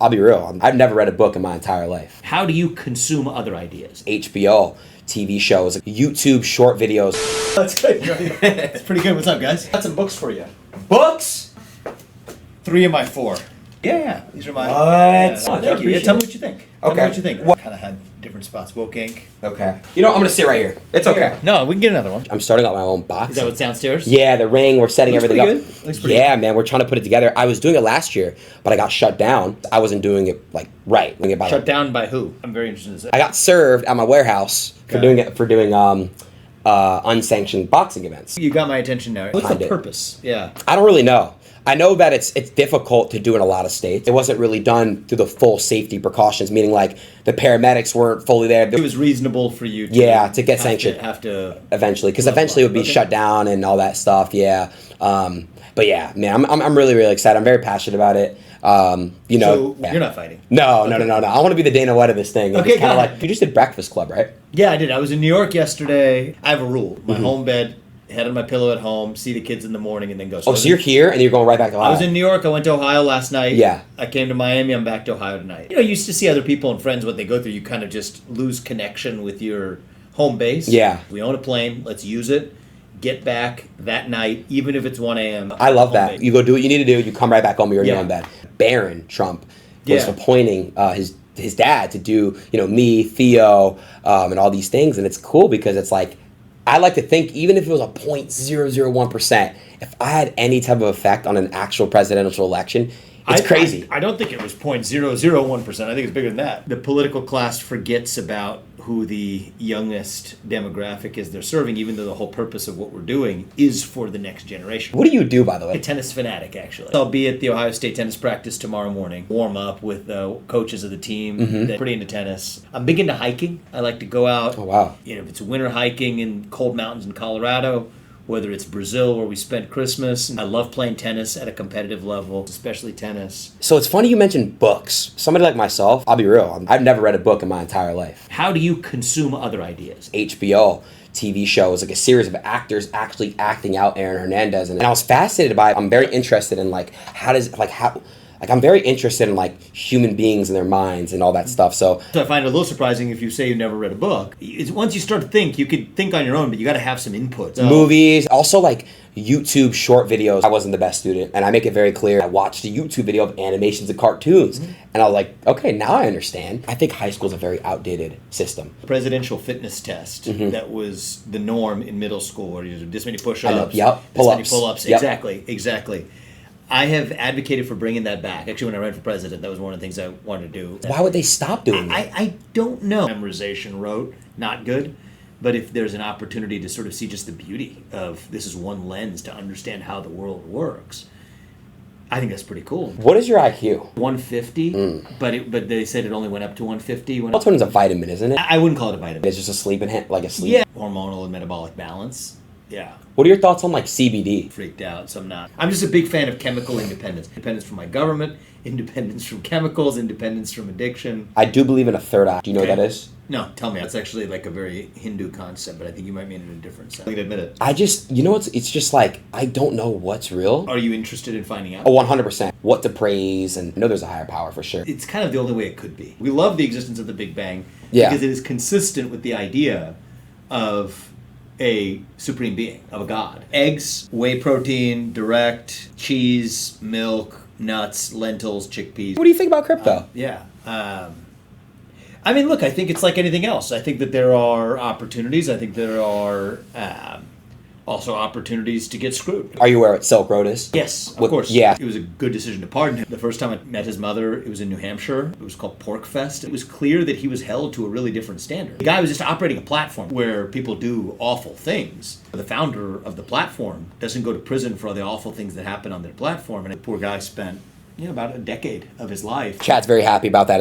I'll be real. I've never read a book in my entire life. How do you consume other ideas? HBO, TV shows, YouTube short videos. That's good. That's pretty good. What's up, guys? Got some books for you. Books? 3 of my 4. Yeah. These are my. What? Oh, thank you. Yeah, tell me what you think. Tell me Okay. what you think. What? Kind of had different spots. Woke ink. Okay. You know, I'm gonna sit right here. It's okay. No, we can get another one. I'm starting out my own box. Is that what's downstairs? Yeah, the ring. We're setting Looks everything pretty up. good. Looks pretty Yeah, man. We're trying to put it together. I was doing it last year, but I got shut down. I wasn't doing it like right. Doing it by Shut down by who? I'm very interested in this. I got served at my warehouse for Okay. doing unsanctioned boxing events. You got my attention now. What's Kinda. the purpose? Yeah. I don't really know. I know that it's difficult to do in a lot of states. It wasn't really done through the full safety precautions, meaning like the paramedics weren't fully there. It was reasonable for you to To get have sanctioned. have to Eventually, because Level eventually it would be up. Okay. shut down and all that stuff. Yeah, but yeah, man, I'm really excited. I'm very passionate about it. You know, So yeah. you're not fighting. No. I want to be the Dana White of this thing. Okay, It's kind of got it. like you just did Breakfast Club, right? Yeah, I did. I was in New York yesterday. I have a rule. Mm-hmm. My home bed, head on my pillow at home, see the kids in the morning, and then go. Oh, so you're here and you're going right back to I was Ohio. in New York. I went to Ohio last night. Yeah. I came to Miami. I'm back to Ohio tonight. You know, you used to see other people and friends what they go through. You kind of just lose connection with your home base. Yeah. We own a plane. Let's use it. Get back that night, even if it's 1 a.m. I love home that. base. You go do what you need to do. You come right back home. You're in your Yeah. own bed. Barron Trump was Yeah. appointing his dad to do me, Theo, and all these things, and it's cool because it's like I like to think even if it was a 0.001%, if I had any type of effect on an actual presidential election, it's crazy. I don't think it was 0.001%. I think it's bigger than that. The political class forgets about who the youngest demographic is they're serving, even though the whole purpose of what we're doing is for the next generation. What do you do, by the A way? tennis fanatic, actually. I'll be at the Ohio State tennis practice tomorrow morning. Warm up with the coaches of the team. They're pretty into tennis. I'm big into hiking. I like to go out. Oh, wow. You know, if it's winter hiking in cold mountains in Colorado, whether it's Brazil where we spent Christmas. I love playing tennis at a competitive level, especially tennis. So it's funny you mentioned books. Somebody like myself, I'll be real. I've never read a book in my entire life. How do you consume other ideas? HBO TV shows, like a series of actors actually acting out Aaron Hernandez, and I was fascinated by it. I'm very interested in I'm very interested in like human beings and their minds and all that stuff. So So I find it a little surprising if you say you've never read a book. Once you start to think, you could think on your own, but you got to have some input. So, movies, also like YouTube short videos. I wasn't the best student, and I make it very clear. I watched a YouTube video of animations and cartoons, and I was like, okay, now I understand. I think high school is a very outdated system. presidential fitness test that was the norm in middle school, where you do this many I push-ups, know, yep, this many pull-ups, pull-ups. yep. Exactly. I have advocated for bringing that back. Actually, when I ran for president, that was one of the things I wanted to do. Why would they stop doing that? I don't know. Memorization wrote, not good. But if there's an opportunity to sort of see just the beauty of this is one lens to understand how the world works, I think that's pretty cool. What is your IQ? 150, but they said it only went up to 150. Melatonin's a vitamin, isn't it? I wouldn't call it a vitamin. It's just a sleeping like a sleep. Yeah. Hormonal and metabolic balance. Yeah. What are your thoughts on like CBD? Freaked out, so I'm not. I'm just a big fan of chemical independence. Independence from my government, independence from chemicals, independence from addiction. I do believe in a third eye. Do you know what that is? No, tell me. It's actually like a very Hindu concept, but I think you might mean it in a different sense. I can admit it. I just, it's just like, I don't know what's real. Are you interested in finding out? Oh, 100%. What to praise, and I know there's a higher power for sure. It's kind of the only way it could be. We love the existence of the Big Bang Yeah. because it is consistent with the idea of a supreme being, of a god. Eggs, whey protein, direct, cheese, milk, nuts, lentils, chickpeas. What do you think about crypto? Yeah. I mean, look, I think it's like anything else. I think that there are opportunities. I think there are also opportunities to get screwed. Are you aware what Silk Road is? Yes, of What- course. yeah. It was a good decision to pardon him. The first time I met his mother, it was in New Hampshire. It was called Pork Fest. It was clear that he was held to a really different standard. The guy was just operating a platform where people do awful things. The founder of the platform doesn't go to prison for all the awful things that happen on their platform. And the poor guy spent, about a decade of his life. Chad's very happy about that.